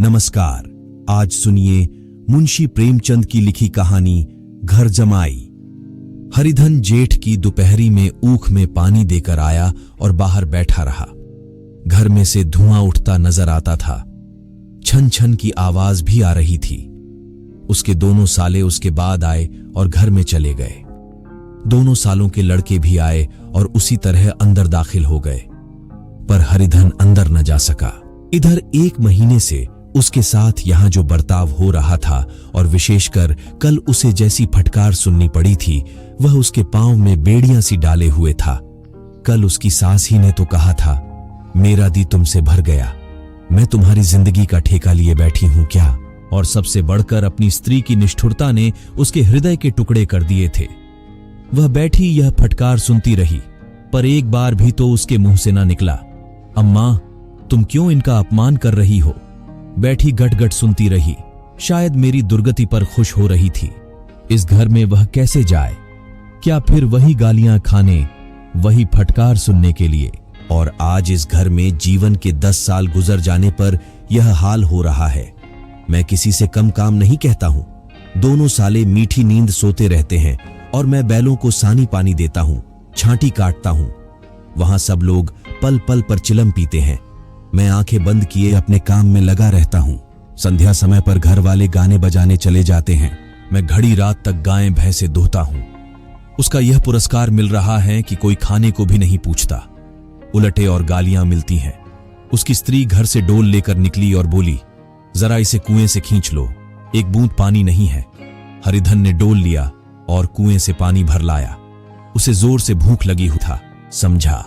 नमस्कार। आज सुनिए मुंशी प्रेमचंद की लिखी कहानी घर जमाई। हरिधन जेठ की दोपहरी में ऊख में पानी देकर आया और बाहर बैठा रहा। घर में से धुआं उठता नजर आता था। छन छन की आवाज भी आ रही थी। उसके दोनों साले उसके बाद आए और घर में चले गए। दोनों सालों के लड़के भी आए और उसी तरह अंदर दाखिल हो गए, पर हरिधन अंदर न जा सका। इधर 1 महीने से उसके साथ यहां जो बर्ताव हो रहा था और विशेषकर कल उसे जैसी फटकार सुननी पड़ी थी, वह उसके पांव में बेड़ियां सी डाले हुए था। कल उसकी सास ही ने तो कहा था, मेरा दी तुमसे भर गया, मैं तुम्हारी जिंदगी का ठेका लिए बैठी हूं क्या। और सबसे बढ़कर अपनी स्त्री की निष्ठुरता ने उसके हृदय के टुकड़े कर दिए थे। वह बैठी यह फटकार सुनती रही, पर एक बार भी तो उसके मुंह से ना निकला, अम्मा तुम क्यों इनका अपमान कर रही हो। बैठी गट-गट सुनती रही। शायद मेरी दुर्गति पर खुश हो रही थी। इस घर में वह कैसे जाए, क्या फिर वही गालियां खाने, वही फटकार सुनने के लिए। और आज इस घर में जीवन के 10 साल गुजर जाने पर यह हाल हो रहा है। मैं किसी से कम काम नहीं कहता हूं। दोनों साले मीठी नींद सोते रहते हैं और मैं बैलों को सानी पानी देता हूं, छांटी काटता हूं। वहां सब लोग पल पल पर चिलम पीते हैं। मैं आंखें बंद किए अपने काम में लगा रहता हूं। संध्या समय पर घर वाले गाने बजाने चले जाते हैं। मैं घड़ी रात तक गायें भैंसे दोहता हूं। उसका यह पुरस्कार मिल रहा है कि कोई खाने को भी नहीं पूछता। उलटे और गालियां मिलती हैं। उसकी स्त्री घर से डोल लेकर निकली और बोली, जरा इसे कुएं से खींच लो, एक बूंद पानी नहीं है। हरिधन ने डोल लिया और कुएं से पानी भर लाया। उसे जोर से भूख लगी हुई था। समझा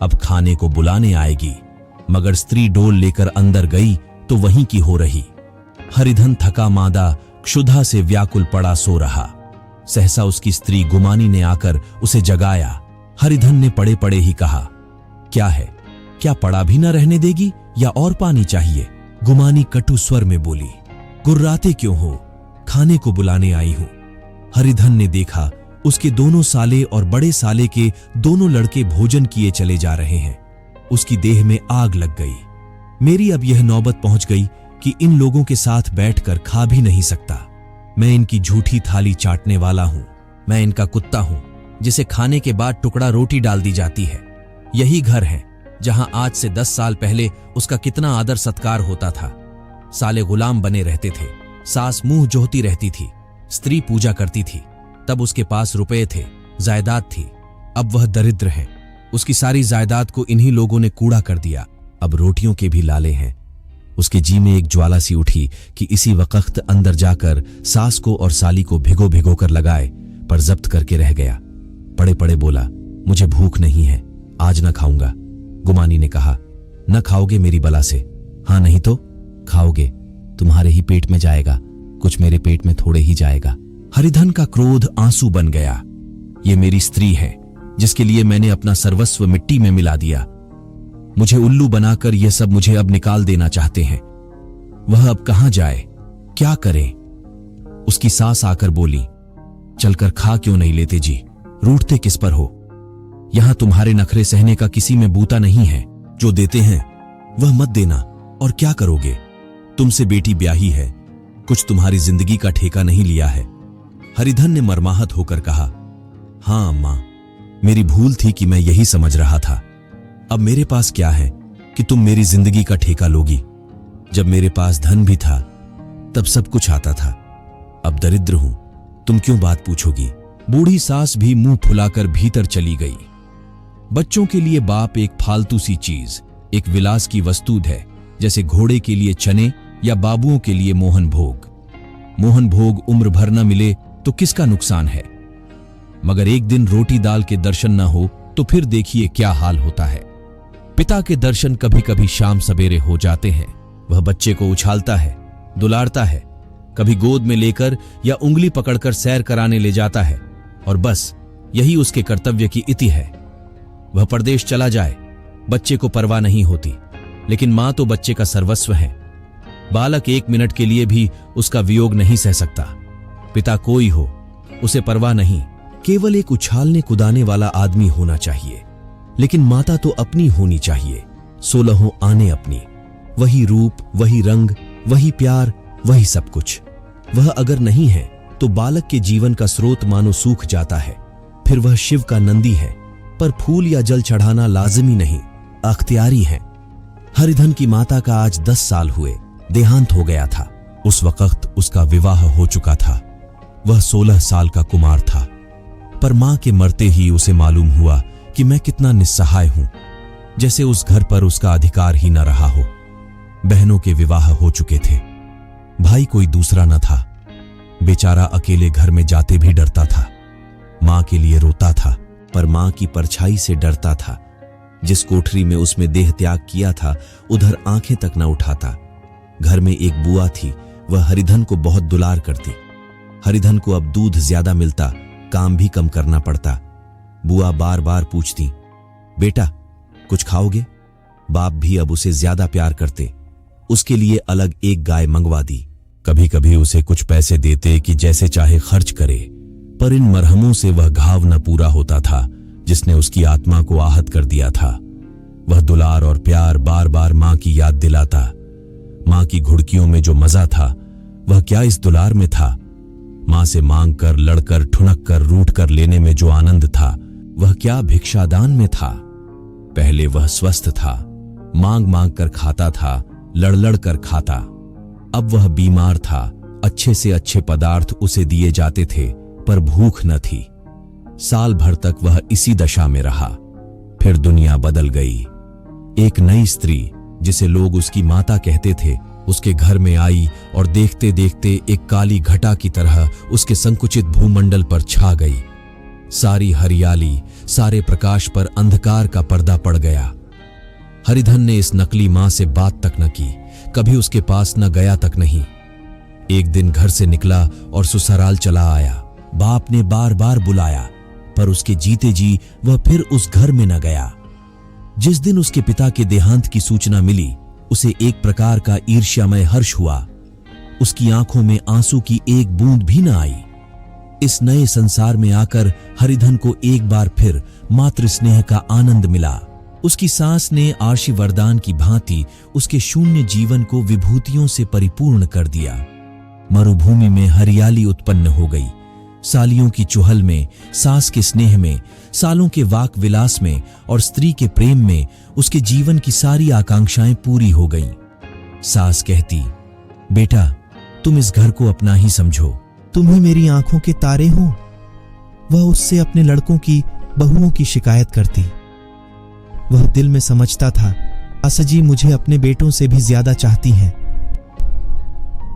अब खाने को बुलाने आएगी, मगर स्त्री डोल लेकर अंदर गई तो वहीं की हो रही। हरिधन थका मादा क्षुधा से व्याकुल पड़ा सो रहा। सहसा उसकी स्त्री गुमानी ने आकर उसे जगाया। हरिधन ने पड़े पड़े ही कहा, क्या है, क्या पड़ा भी न रहने देगी या और पानी चाहिए। गुमानी कटु स्वर में बोली, गुर्राते क्यों हो, खाने को बुलाने आई हूं। हरिधन ने देखा उसके दोनों साले और बड़े साले के दोनों लड़के भोजन किए चले जा रहे हैं। उसकी देह में आग लग गई। मेरी अब यह नौबत पहुंच गई कि इन लोगों के साथ बैठकर खा भी नहीं सकता। मैं इनकी झूठी थाली चाटने वाला हूं। मैं इनका कुत्ता हूं जिसे खाने के बाद टुकड़ा रोटी डाल दी जाती है। यही घर है जहां आज से 10 साल पहले उसका कितना आदर सत्कार होता था। साले गुलाम बने रहते थे। सास मुंह जोहती रहती थी। स्त्री पूजा करती थी। तब उसके पास रुपए थे, जायदाद थी। अब वह दरिद्र है। उसकी सारी जायदाद को इन्हीं लोगों ने कूड़ा कर दिया। अब रोटियों के भी लाले हैं। उसके जी में एक ज्वाला सी उठी कि इसी वक्त अंदर जाकर सास को और साली को भिगो भिगो कर लगाए, पर जब्त करके रह गया। पड़े पड़े बोला, मुझे भूख नहीं है, आज न खाऊंगा। गुमानी ने कहा, न खाओगे मेरी बला से। हाँ नहीं तो खाओगे, तुम्हारे ही पेट में जाएगा, कुछ मेरे पेट में थोड़े ही जाएगा। हरिधन का क्रोध आंसू बन गया। ये मेरी स्त्री है जिसके लिए मैंने अपना सर्वस्व मिट्टी में मिला दिया। मुझे उल्लू बनाकर यह सब मुझे अब निकाल देना चाहते हैं। वह अब कहां जाए, क्या करे। उसकी सास आकर बोली, चलकर खा क्यों नहीं लेते जी, रूठते किस पर हो। यहां तुम्हारे नखरे सहने का किसी में बूता नहीं है। जो देते हैं वह मत देना, और क्या करोगे। तुमसे बेटी ब्याही है, कुछ तुम्हारी जिंदगी का ठेका नहीं लिया है। हरिधन ने मर्माहत होकर कहा, हां अम्मा, मेरी भूल थी कि मैं यही समझ रहा था। अब मेरे पास क्या है कि तुम मेरी जिंदगी का ठेका लोगी। जब मेरे पास धन भी था तब सब कुछ आता था। अब दरिद्र हूं, तुम क्यों बात पूछोगी। बूढ़ी सास भी मुंह फुलाकर भीतर चली गई। बच्चों के लिए बाप एक फालतू सी चीज, एक विलास की वस्तु है, जैसे घोड़े के लिए चने या बाबुओं के लिए मोहन भोग। मोहन भोग उम्र भर न मिले तो किसका नुकसान है, मगर एक दिन रोटी दाल के दर्शन न हो तो फिर देखिए क्या हाल होता है। पिता के दर्शन कभी कभी शाम सवेरे हो जाते हैं। वह बच्चे को उछालता है, दुलारता है, कभी गोद में लेकर या उंगली पकड़कर सैर कराने ले जाता है, और बस यही उसके कर्तव्य की इति है। वह परदेश चला जाए, बच्चे को परवाह नहीं होती, लेकिन मां तो बच्चे का सर्वस्व है। बालक 1 मिनट के लिए भी उसका वियोग नहीं सह सकता। पिता कोई हो, उसे परवाह नहीं, केवल एक उछालने कुदाने वाला आदमी होना चाहिए। लेकिन माता तो अपनी होनी चाहिए, 16 आने अपनी, वही रूप, वही रंग, वही प्यार, वही सब कुछ। वह अगर नहीं है तो बालक के जीवन का स्रोत मानो सूख जाता है। फिर वह शिव का नंदी है, पर फूल या जल चढ़ाना लाजिमी नहीं, अख्तियारी है। हरिधन की माता का आज 10 साल हुए, देहांत हो गया था। उस वक्त उसका विवाह हो चुका था। वह 16 साल का कुमार था, पर मां के मरते ही उसे मालूम हुआ कि मैं कितना निस्सहाय हूं, जैसे उस घर पर उसका अधिकार ही न रहा हो। बहनों के विवाह हो चुके थे, भाई कोई दूसरा न था। बेचारा अकेले घर में जाते भी डरता था। मां के लिए रोता था, पर मां की परछाई से डरता था। जिस कोठरी में उसमें देह त्याग किया था, उधर आंखें तक न उठाता। घर में एक बुआ थी, वह हरिधन को बहुत दुलार करती। हरिधन को अब दूध ज्यादा मिलता, काम भी कम करना पड़ता। बुआ बार बार पूछती, बेटा कुछ खाओगे? बाप भी अब उसे ज्यादा प्यार करते। उसके लिए अलग एक गाय मंगवा दी। कभी कभी उसे कुछ पैसे देते कि जैसे चाहे खर्च करे, पर इन मरहमों से वह घाव न पूरा होता था जिसने उसकी आत्मा को आहत कर दिया था। वह दुलार और प्यार बार बार मां की याद दिलाता। मां की घुड़कियों में जो मजा था, वह क्या इस दुलार में था? मां से मांग कर, लड़कर, ठुनक कर, रूठ कर लेने में जो आनंद था, वह क्या भिक्षादान में था? पहले वह स्वस्थ था, मांग मांग कर खाता था, लड़ लड़ कर खाता। अब वह बीमार था, अच्छे से अच्छे पदार्थ उसे दिए जाते थे, पर भूख न थी। साल भर तक वह इसी दशा में रहा। फिर दुनिया बदल गई। एक नई स्त्री, जिसे लोग उसकी माता कहते थे, उसके घर में आई और देखते देखते एक काली घटा की तरह उसके संकुचित भूमंडल पर छा गई। सारी हरियाली, सारे प्रकाश पर अंधकार का पर्दा पड़ गया। हरिधन ने इस नकली मां से बात तक न की, कभी उसके पास न गया तक नहीं। एक दिन घर से निकला और ससुराल चला आया। बाप ने बार बार बुलाया, पर उसके जीते जी वह फिर उस घर में न गया। जिस दिन उसके पिता के देहांत की सूचना मिली, उसे एक प्रकार का ईर्ष्यामय हर्ष हुआ। उसकी आंखों में आंसू की एक बूंद भी न आई। इस नए संसार में आकर हरिधन को एक बार फिर मातृ स्नेह का आनंद मिला। उसकी सास ने आर्षि वरदान की भांति उसके शून्य जीवन को विभूतियों से परिपूर्ण कर दिया। मरुभूमि में हरियाली उत्पन्न हो गई। सालियों की चुहल में, सास के स्नेह में, सालों के वाक विलास में और स्त्री के प्रेम में उसके जीवन की सारी आकांक्षाएं पूरी हो गईं। सास कहती, बेटा तुम इस घर को अपना ही समझो, तुम ही मेरी आंखों के तारे हो। वह उससे अपने लड़कों की, बहुओं की शिकायत करती। वह दिल में समझता था, असजी मुझे अपने बेटों से भी ज्यादा चाहती हैं।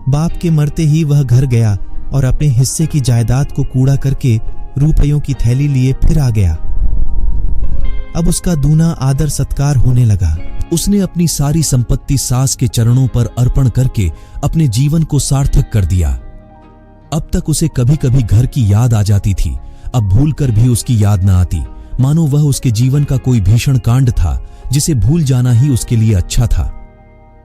बाप के मरते ही वह घर गया और अपने हिस्से की जायदाद को कूड़ा करके रुपयों की थैली लिए फिर आ गया। अब उसका दूना आदर सत्कार होने लगा। उसने अपनी सारी संपत्ति सास के चरणों पर अर्पण करके अपने जीवन को सार्थक कर दिया। अब तक उसे कभी कभी घर की याद आ जाती थी, अब भूलकर भी उसकी याद न आती, मानो वह उसके जीवन का कोई भीषण कांड था जिसे भूल जाना ही उसके लिए अच्छा था।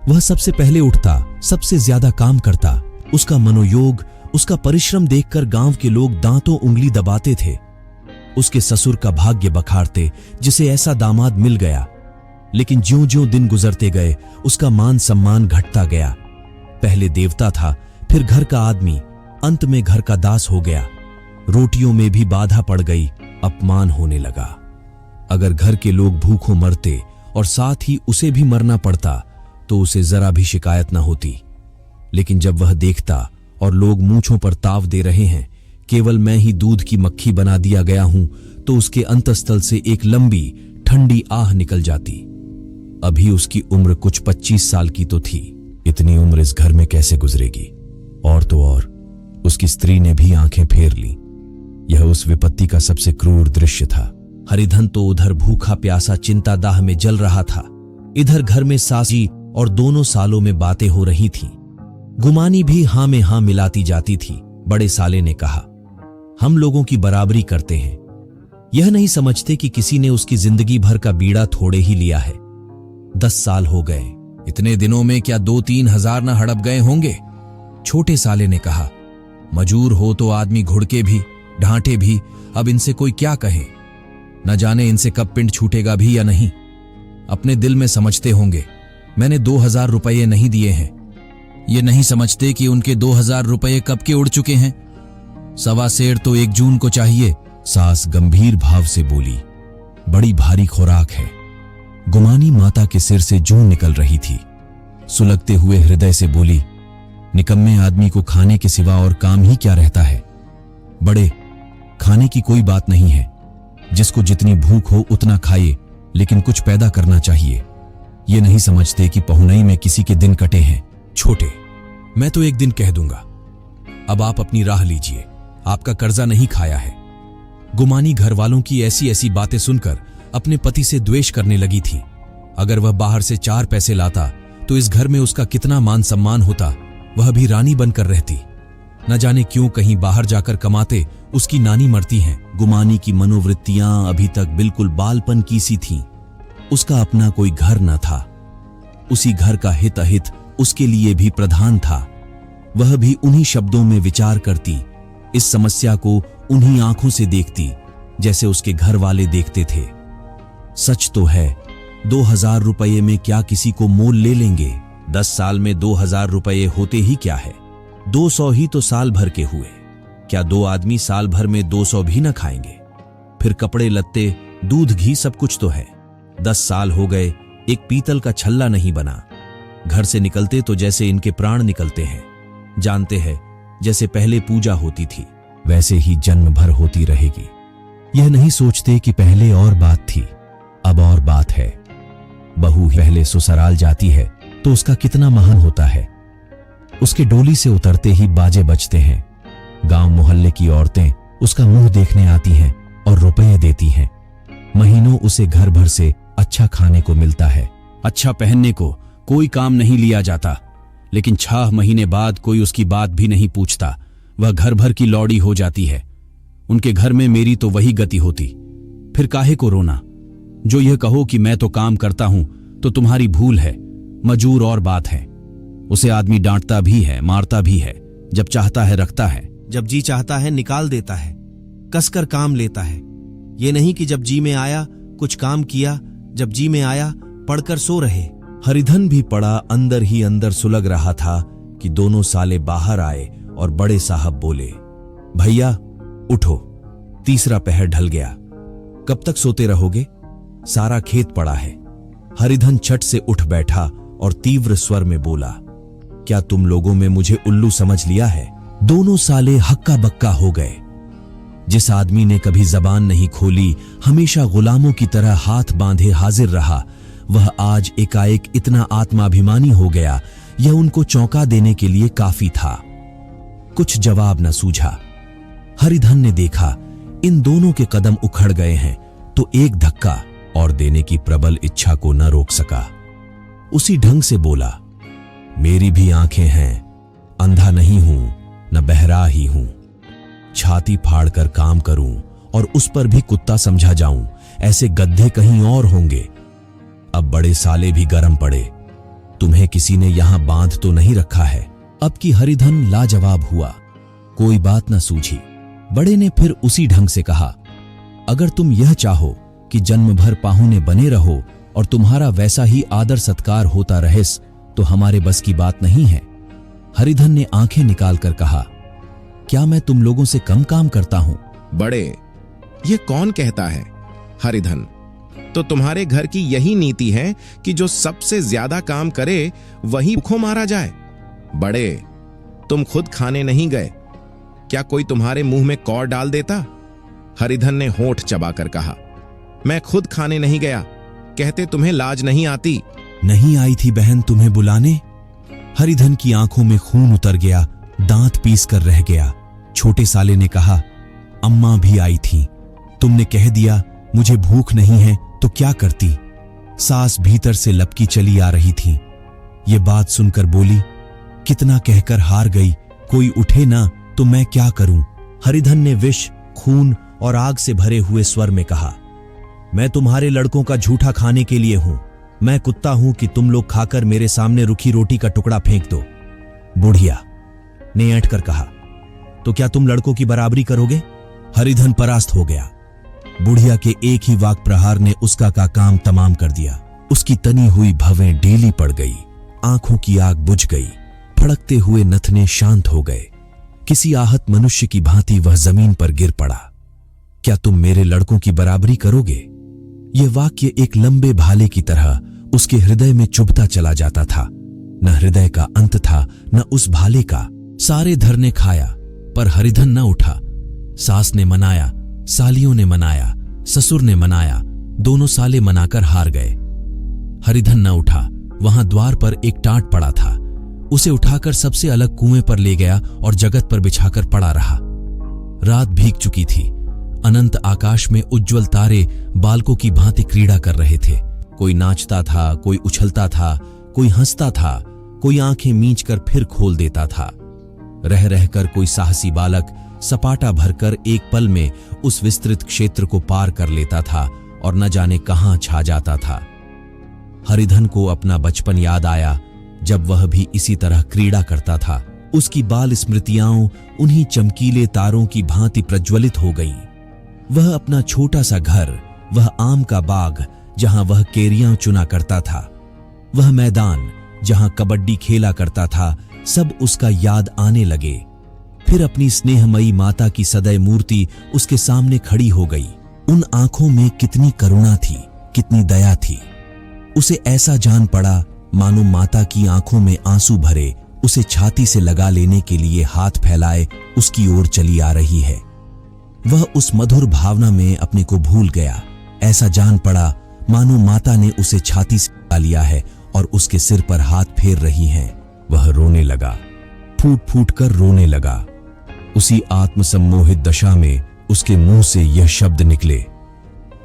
वह सबसे पहले उठता, सबसे ज्यादा काम करता। उसका मनोयोग, उसका परिश्रम देखकर गांव के लोग दांतों उंगली दबाते थे। उसके ससुर का भाग्य बखारते, जिसे ऐसा दामाद मिल गया। लेकिन ज्यों-ज्यों दिन गुजरते गए, उसका मान सम्मान घटता गया। पहले देवता था, फिर घर का आदमी, अंत में घर का दास हो गया। रोटियों में भी बाधा पड़ गई, अपमान होने लगा। अगर घर के लोग भूखों मरते और साथ ही उसे भी मरना पड़ता, तो उसे जरा भी शिकायत न होती। लेकिन जब वह देखता और लोग मूंछों पर ताव दे रहे हैं, केवल मैं ही दूध की मक्खी बना दिया गया हूं, तो उसके अंतस्तल से एक लंबी ठंडी आह निकल जाती। अभी उसकी उम्र कुछ 25 साल की तो थी। इतनी उम्र इस घर में कैसे गुजरेगी? और तो और उसकी स्त्री ने भी आंखें फेर ली। यह उस विपत्ति का सबसे क्रूर दृश्य था। हरिधन तो उधर भूखा प्यासा चिंता दाह में जल रहा था, इधर घर में सासी और दोनों सालों में बातें हो रही थीं। गुमानी भी हां में हां मिलाती जाती थी। बड़े साले ने कहा, हम लोगों की बराबरी करते हैं। यह नहीं समझते कि किसी ने उसकी जिंदगी भर का बीड़ा थोड़े ही लिया है। 10 साल हो गए, इतने दिनों में क्या 2-3 हजार न हड़प गए होंगे? छोटे साले ने कहा, मजूर हो तो आदमी घुड़के भी, ढांटे भी, अब इनसे कोई क्या कहे। न जाने इनसे कब पिंड छूटेगा भी या नहीं। अपने दिल में समझते होंगे, मैंने 2000 रुपये नहीं दिए हैं। ये नहीं समझते कि उनके 2000 रुपये कब के उड़ चुके हैं। 1.25 सेर तो 1 जून को चाहिए। सास गंभीर भाव से बोली, बड़ी भारी खुराक है। गुमानी माता के सिर से जूं निकल रही थी। सुलगते हुए हृदय से बोली, निकम्मे आदमी को खाने के सिवा और काम ही क्या रहता है। बड़े, खाने की कोई बात नहीं है, जिसको जितनी भूख हो उतना खाइए, लेकिन कुछ पैदा करना चाहिए। ये नहीं समझते कि पहुनई में किसी के दिन कटे हैं। छोटे, मैं तो एक दिन कह दूंगा, अब आप अपनी राह लीजिए, आपका कर्जा नहीं खाया है। गुमानी घर वालों की ऐसी ऐसी बातें सुनकर अपने पति से द्वेष करने लगी थी। अगर वह बाहर से 4 पैसे लाता तो इस घर में उसका कितना मान सम्मान होता, वह भी रानी बनकर रहती। न जाने क्यों कहीं बाहर जाकर कमाते उसकी नानी मरती हैं। गुमानी की मनोवृत्तियां अभी तक बिल्कुल बालपन की सी थीं। उसका अपना कोई घर न था। उसी घर का हित अहित उसके लिए भी प्रधान था। वह भी उन्हीं शब्दों में विचार करती, इस समस्या को उन्हीं आंखों से देखती जैसे उसके घर वाले देखते थे। सच तो है, 2000 रुपये में क्या किसी को मोल ले लेंगे। 10 साल में 2000 रुपये होते ही क्या है, 200 ही तो साल भर के हुए। क्या 2 आदमी साल भर में 200 भी न खाएंगे। फिर कपड़े लत्ते, दूध घी सब कुछ तो है। 10 साल हो गए, एक पीतल का छल्ला नहीं बना। घर से निकलते तो जैसे इनके प्राण निकलते हैं। जानते हैं, जैसे पहले पूजा होती थी वैसे ही जन्म भर होती रहेगी। यह नहीं सोचते कि पहले और बात थी, अब और बात है। बहू पहले ससुराल जाती है तो उसका कितना महान होता है। उसके डोली से उतरते ही बाजे बजते हैं। गांव मोहल्ले की औरतें उसका मुंह देखने आती हैं और रुपए देती हैं। महीनों उसे घर भर से अच्छा खाने को मिलता है, अच्छा पहनने को कोई काम नहीं लिया जाता, लेकिन 6 महीने बाद कोई उसकी बात भी नहीं पूछता। वह घर भर की लौड़ी हो जाती है। उनके घर में मेरी तो वही गति होती। फिर काहे को रोना। जो यह कहो कि मैं तो काम करता हूं तो तुम्हारी भूल है, मजूर और बात है। उसे आदमी डांटता भी है, मारता भी है, जब चाहता है रखता है, जब जी चाहता है निकाल देता है, कसकर काम लेता है। ये नहीं कि जब जी में आया कुछ काम किया, जब जी में आया पढ़कर सो रहे। हरिधन भी पड़ा अंदर ही अंदर सुलग रहा था कि दोनों साले बाहर आए और बड़े साहब बोले, भैया उठो, तीसरा पहर ढल गया, कब तक सोते रहोगे, सारा खेत पड़ा है। हरिधन छट से उठ बैठा और तीव्र स्वर में बोला, क्या तुम लोगों में मुझे उल्लू समझ लिया है। दोनों साले हक्का बक्का हो गए। जिस आदमी ने कभी जबान नहीं खोली, हमेशा गुलामों की तरह हाथ बांधे हाजिर रहा, वह आज एकाएक इतना आत्माभिमानी हो गया, यह उनको चौंका देने के लिए काफी था। कुछ जवाब न सूझा। हरिधन ने देखा इन दोनों के कदम उखड़ गए हैं तो एक धक्का और देने की प्रबल इच्छा को न रोक सका। उसी ढंग से बोला, मेरी भी आंखें हैं, अंधा नहीं हूं न बहरा ही हूं। छाती फाड़कर काम करूं और उस पर भी कुत्ता समझा जाऊं, ऐसे गड्ढे कहीं और होंगे। अब बड़े साले भी गरम पड़े, तुम्हें किसी ने यहां बांध तो नहीं रखा है। अब की हरिधन लाजवाब हुआ, कोई बात न सूझी। बड़े ने फिर उसी ढंग से कहा, अगर तुम यह चाहो कि जन्म भर पाहुने बने रहो और तुम्हारा वैसा ही आदर सत्कार होता रहेस तो हमारे बस की बात नहीं है। हरिधन ने आंखें निकालकर कहा, क्या मैं तुम लोगों से कम काम करता हूं। बड़े, ये कौन कहता है। हरिधन, तो तुम्हारे घर की यही नीति है कि जो सबसे ज्यादा काम करे वही भूखों मारा जाए। बड़े, तुम खुद खाने नहीं गए, क्या कोई तुम्हारे मुंह में कौर डाल देता। हरिधन ने होंठ चबाकर कहा, मैं खुद खाने नहीं गया, कहते तुम्हें लाज नहीं आती। नहीं आई थी बहन तुम्हें बुलाने। हरिधन की आंखों में खून उतर गया, दांत पीस कर रह गया। छोटे साले ने कहा, अम्मा भी आई थी, तुमने कह दिया मुझे भूख नहीं है तो क्या करती। सास भीतर से लपकी चली आ रही थी। ये बात सुनकर बोली, कितना कहकर हार गई, कोई उठे ना तो मैं क्या करूं। हरिधन ने विष, खून और आग से भरे हुए स्वर में कहा, मैं तुम्हारे लड़कों का झूठा खाने के लिए हूं। मैं कुत्ता हूं कि तुम लोग खाकर मेरे सामने रुखी रोटी का टुकड़ा फेंक दो। बुढ़िया ने ऐंठ कर कहा, तो क्या तुम लड़कों की बराबरी करोगे। हरिधन परास्त हो गया। बुढ़िया के एक ही वाक प्रहार ने उसका का काम तमाम कर दिया। उसकी तनी हुई भवें ढीली पड़ गई, आंखों की आग बुझ गई, फड़कते हुए नथने शांत हो गए। किसी आहत मनुष्य की भांति वह जमीन पर गिर पड़ा। क्या तुम मेरे लड़कों की बराबरी करोगे? यह वाक्य एक लंबे भाले की तरह उसके हृदय में चुभता चला जाता था। न हृदय का अंत था, न उस भाले का। सारे धर ने खाया, पर हरिधन न उठा। सास ने मनाया, सालियों ने मनाया, ससुर ने मनाया, दोनों साले मनाकर हार गए। हरिधन न उठा। वहां द्वार पर एक टाट पड़ा था। उसे उठाकर सबसे अलग कुएं पर ले गया और जगत पर बिछाकर पड़ा रहा। रात भीग चुकी थी। अनंत आकाश में उज्जवल तारे बालकों की भांति क्रीड़ा कर रहे थे। कोई नाचता था, कोई उछलता था, कोई हंसता था, कोई आंखें मींच कर फिर खोल देता था। रह रहकर कोई साहसी बालक सपाटा भरकर एक पल में उस विस्तृत क्षेत्र को पार कर लेता था और न जाने कहां छा जाता था। हरिधन को अपना बचपन याद आया, जब वह भी इसी तरह क्रीड़ा करता था। उसकी बाल स्मृतियां उन्हीं चमकीले तारों की भांति प्रज्वलित हो गईं। वह अपना छोटा सा घर, वह आम का बाग जहां वह केरियां चुना करता था, वह मैदान जहां कबड्डी खेला करता था, सब उसका याद आने लगे। फिर अपनी स्नेहमयी माता की सदैव मूर्ति उसके सामने खड़ी हो गई। उन आंखों में कितनी करुणा थी, कितनी दया थी। उसे ऐसा जान पड़ा मानो माता की आंखों में आंसू भरे उसे छाती से लगा लेने के लिए हाथ फैलाए उसकी ओर चली आ रही है। वह उस मधुर भावना में अपने को भूल गया। ऐसा जान पड़ा मानो माता ने उसे छाती से लगा लिया है और उसके सिर पर हाथ फेर रही हैं। वह रोने लगा, फूट फूट कर रोने लगा। उसी आत्मसम्मोहित दशा में उसके मुंह से यह शब्द निकले,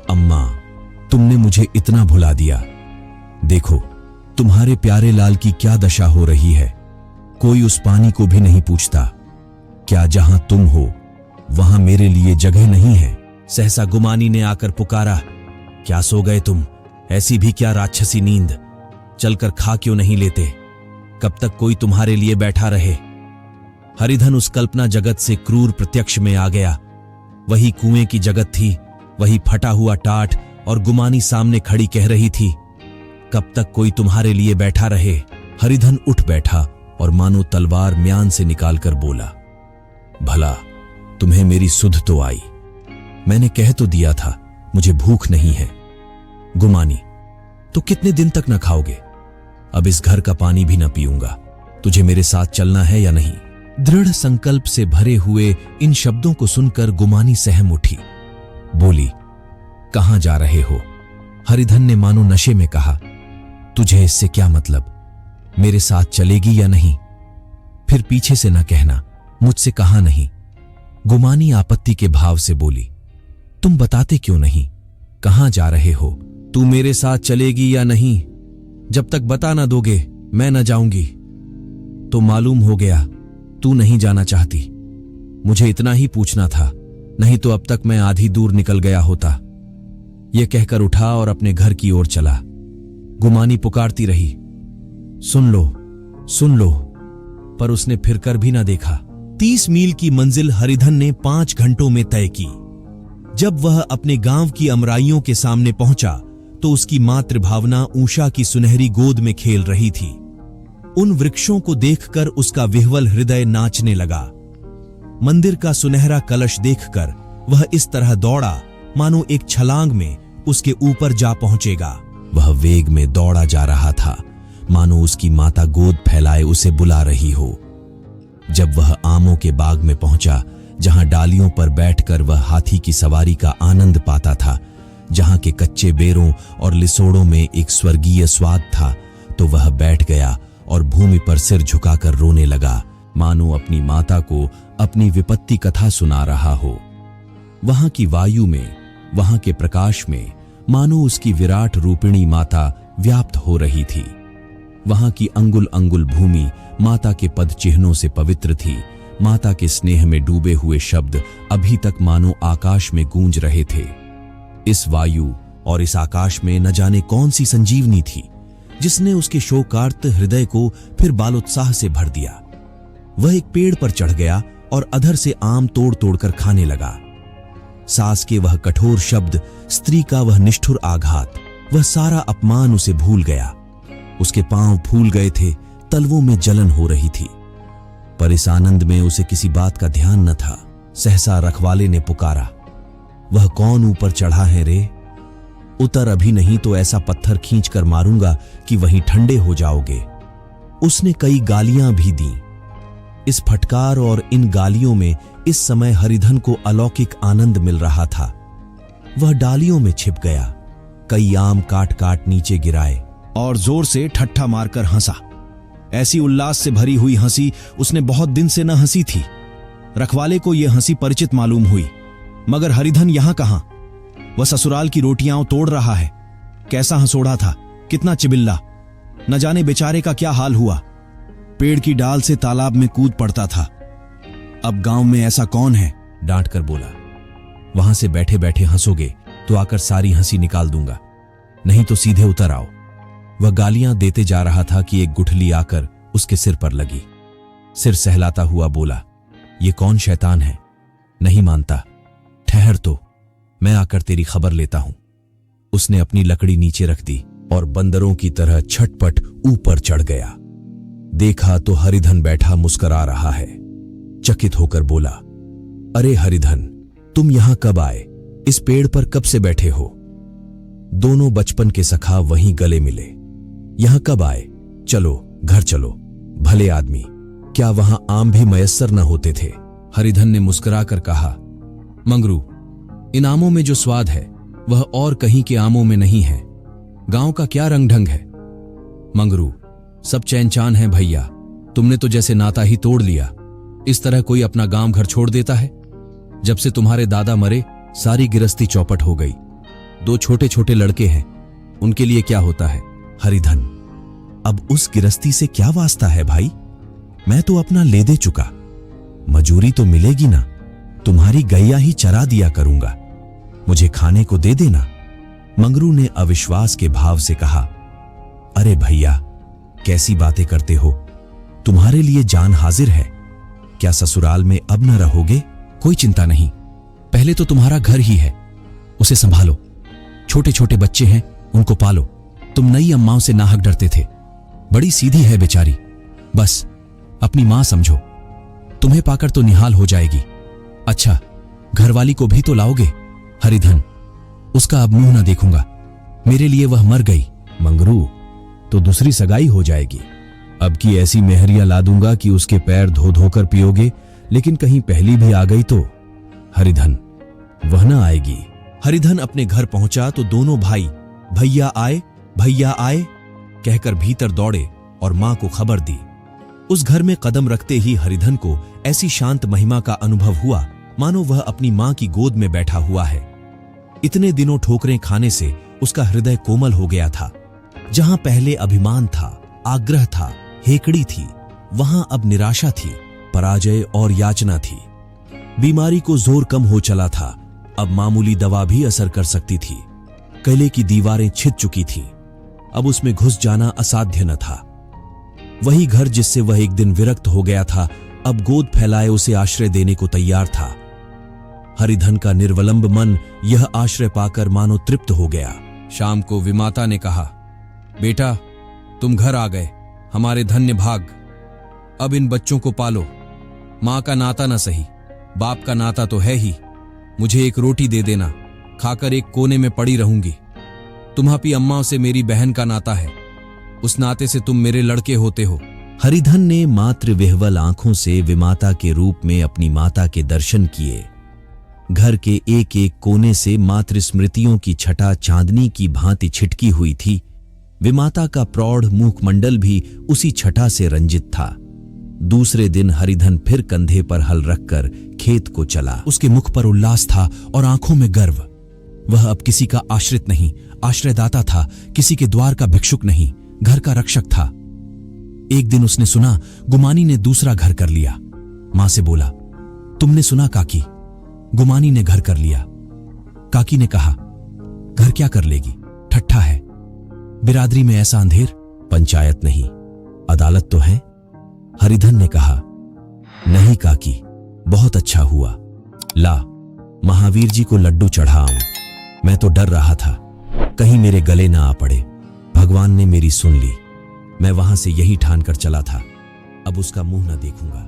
अम्मा, तुमने मुझे इतना भुला दिया। देखो तुम्हारे प्यारे लाल की क्या दशा हो रही है। कोई उस पानी को भी नहीं पूछता। क्या जहां तुम हो वहां मेरे लिए जगह नहीं है? सहसा गुमानी ने आकर पुकारा, क्या सो गए तुम? ऐसी भी क्या राक्षसी नींद? चलकर खा क्यों नहीं लेते? कब तक कोई तुम्हारे लिए बैठा रहे? हरिधन उस कल्पना जगत से क्रूर प्रत्यक्ष में आ गया। वही कुएं की जगत थी, वही फटा हुआ टाट, और गुमानी सामने खड़ी कह रही थी, कब तक कोई तुम्हारे लिए बैठा रहे? हरिधन उठ बैठा और मानो तलवार म्यान से निकालकर बोला, भला तुम्हें मेरी सुध तो आई। मैंने कह तो दिया था मुझे भूख नहीं है। गुमानी, तो कितने दिन तक न खाओगे? अब इस घर का पानी भी न पीऊंगा। तुझे मेरे साथ चलना है या नहीं? दृढ़ संकल्प से भरे हुए इन शब्दों को सुनकर गुमानी सहम उठी। बोली, कहां जा रहे हो? हरिधन ने मानो नशे में कहा, तुझे इससे क्या मतलब? मेरे साथ चलेगी या नहीं? फिर पीछे से न कहना, मुझसे कहा नहीं। गुमानी आपत्ति के भाव से बोली, तुम बताते क्यों नहीं? कहां जा रहे हो? तू मेरे साथ चलेगी या नहीं? जब तक बता ना दोगे मैं न जाऊंगी। तो मालूम हो गया तू नहीं जाना चाहती। मुझे इतना ही पूछना था, नहीं तो अब तक मैं आधी दूर निकल गया होता। यह कहकर उठा और अपने घर की ओर चला। गुमानी पुकारती रही, सुन लो, सुन लो, पर उसने फिर कर भी ना देखा। 30 मील की मंजिल हरिधन ने 5 घंटों में तय की। जब वह अपने गांव की अमराइयों के सामने पहुंचा तो उसकी मातृभावना ऊषा की सुनहरी गोद में खेल रही थी। उन वृक्षों को देखकर उसका विह्वल हृदय नाचने लगा। मंदिर का सुनहरा कलश देखकर वह इस तरह दौड़ा मानो एक छलांग में उसके ऊपर जा पहुंचेगा। वह वेग में दौड़ा जा रहा था, मानो उसकी माता गोद फैलाए उसे बुला रही हो। जब वह आमों के बाग में पहुंचा, जहां डालियों पर बैठकर वह हाथी की सवारी का आनंद पाता था, जहां के कच्चे बेरों और लिसोड़ों में एक स्वर्गीय स्वाद था, तो वह बैठ गया और भूमि पर सिर झुकाकर रोने लगा, मानो अपनी माता को अपनी विपत्ति कथा सुना रहा हो। वहां की वायु में, वहां के प्रकाश में मानो उसकी विराट रूपिणी माता व्याप्त हो रही थी। वहां की अंगुल अंगुल भूमि माता के पद चिन्हों से पवित्र थी। माता के स्नेह में डूबे हुए शब्द अभी तक मानो आकाश में गूंज रहे थे। इस वायु और इस आकाश में न जाने कौन सी संजीवनी थी, जिसने उसके शोकार्त हृदय को फिर बालोत्साह से भर दिया। वह एक पेड़ पर चढ़ गया और अधर से आम तोड़ तोड़कर खाने लगा। सास के वह कठोर शब्द, स्त्री का वह निष्ठुर आघात, वह सारा अपमान उसे भूल गया। उसके पांव फूल गए थे, तलवों में जलन हो रही थी। पर इस आनंद में उसे किसी बात का ध्यान न था। सहसा रखवाले ने पुकारा, वह कौन ऊपर चढ़ा है रे? उतर अभी, नहीं तो ऐसा पत्थर खींच कर मारूंगा कि वहीं ठंडे हो जाओगे। उसने कई गालियां भी दी। इस फटकार और इन गालियों में इस समय हरिधन को अलौकिक आनंद मिल रहा था। वह डालियों में छिप गया, कई आम काट काट नीचे गिराए और जोर से ठट्ठा मारकर हंसा। ऐसी उल्लास से भरी हुई हंसी उसने बहुत दिन से न हंसी थी। रखवाले को यह हंसी परिचित मालूम हुई, मगर हरिधन यहां कहां? वह ससुराल की रोटियां तोड़ रहा है। कैसा हंसोड़ा था, कितना चिबिल्ला! न जाने बेचारे का क्या हाल हुआ। पेड़ की डाल से तालाब में कूद पड़ता था। अब गांव में ऐसा कौन है? डांट कर बोला, वहां से बैठे बैठे हंसोगे तो आकर सारी हंसी निकाल दूंगा, नहीं तो सीधे उतर आओ। वह गालियां देते जा रहा था कि एक गुठली आकर उसके सिर पर लगी। सिर सहलाता हुआ बोला, ये कौन शैतान है? नहीं मानता, ठहर तो, मैं आकर तेरी खबर लेता हूं। उसने अपनी लकड़ी नीचे रख दी और बंदरों की तरह छटपट ऊपर चढ़ गया। देखा तो हरिधन बैठा मुस्कुरा रहा है। चकित होकर बोला, अरे हरिधन, तुम यहां कब आए? इस पेड़ पर कब से बैठे हो? दोनों बचपन के सखा वहीं गले मिले। यहां कब आए? चलो घर चलो। भले आदमी, क्या वहां आम भी मयस्सर न होते थे? हरिधन ने मुस्कुराकर कहा, मंगरू, इन आमों में जो स्वाद है वह और कहीं के आमों में नहीं है। गांव का क्या रंग ढंग है। मंगरू, सब चैन चान है भैया। तुमने तो जैसे नाता ही तोड़ लिया। इस तरह कोई अपना गांव घर छोड़ देता है? जब से तुम्हारे दादा मरे सारी गिरस्ती चौपट हो गई। 2 छोटे छोटे लड़के हैं, उनके लिए क्या होता है? हरिधन, अब उस गिरस्ती से क्या वास्ता है भाई? मैं तो अपना ले दे चुका। मजूरी तो मिलेगी ना, तुम्हारी गैया ही चरा दिया करूंगा। मुझे खाने को दे देना। मंगरू ने अविश्वास के भाव से कहा, अरे भैया, कैसी बातें करते हो? तुम्हारे लिए जान हाजिर है। क्या ससुराल में अब न रहोगे? कोई चिंता नहीं, पहले तो तुम्हारा घर ही है, उसे संभालो। छोटे छोटे बच्चे हैं, उनको पालो। तुम नई अम्माओं से नाहक डरते थे, बड़ी सीधी है बेचारी। बस अपनी मां समझो, तुम्हें पाकर तो निहाल हो जाएगी। अच्छा, घरवाली को भी तो लाओगे? हरिधन, उसका अब मुंह ना देखूंगा, मेरे लिए वह मर गई। मंगरू, तो दूसरी सगाई हो जाएगी। अब की ऐसी मेहरियां ला दूंगा कि उसके पैर धो धोकर पियोगे, लेकिन कहीं पहली भी आ गई तो? हरिधन, वह ना आएगी। हरिधन अपने घर पहुंचा तो दोनों भाई भैया आए कहकर भीतर दौड़े और मां को खबर दी। उस घर में कदम रखते ही हरिधन को ऐसी शांत महिमा का अनुभव हुआ मानो वह अपनी मां की गोद में बैठा हुआ है। इतने दिनों ठोकरें खाने से उसका हृदय कोमल हो गया था। जहां पहले अभिमान था, आग्रह था, हेकड़ी थी, वहां अब निराशा थी, पराजय और याचना थी। बीमारी को जोर कम हो चला था, अब मामूली दवा भी असर कर सकती थी। किले की दीवारें छिद चुकी थीं, अब उसमें घुस जाना असाध्य न था। वही घर जिससे वह एक दिन विरक्त हो गया था, अब गोद फैलाए उसे आश्रय देने को तैयार था। हरिधन का निर्वलंब मन यह आश्रय पाकर मानो तृप्त हो गया। शाम को विमाता ने कहा, बेटा, तुम घर आ गए, हमारे धन्य भाग। अब इन बच्चों को पालो। मां का नाता न सही, बाप का नाता तो है ही। मुझे एक रोटी दे देना, खाकर एक कोने में पड़ी रहूंगी। तुम्हारी अम्मा से मेरी बहन का नाता है, उस नाते से तुम मेरे लड़के होते हो। हरिधन ने मात्र विह्वल आंखों से विमाता के रूप में अपनी माता के दर्शन किए। घर के एक एक कोने से मातृ स्मृतियों की छटा चांदनी की भांति छिटकी हुई थी। विमाता का प्रौढ़ मुखमंडल भी उसी छटा से रंजित था। दूसरे दिन हरिधन फिर कंधे पर हल रखकर खेत को चला। उसके मुख पर उल्लास था और आंखों में गर्व। वह अब किसी का आश्रित नहीं, आश्रयदाता था, किसी के द्वार का भिक्षुक नहीं, घर का रक्षक था। एक दिन उसने सुना गुमानी ने दूसरा घर कर लिया। मां से बोला, तुमने सुना काकी, गुमानी ने घर कर लिया। काकी ने कहा, घर क्या कर लेगी, ठट्ठा है। बिरादरी में ऐसा अंधेर, पंचायत नहीं, अदालत तो है। हरिधन ने कहा, नहीं काकी, बहुत अच्छा हुआ। ला, महावीर जी को लड्डू चढ़ाऊं। मैं तो डर रहा था कहीं मेरे गले ना आ पड़े। भगवान ने मेरी सुन ली। मैं वहां से यही ठान कर चला था, अब उसका मुंह न देखूंगा।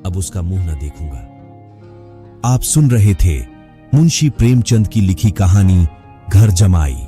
अब उसका मुंह न देखूंगा। आप सुन रहे थे मुंशी प्रेमचंद की लिखी कहानी घर जमाई।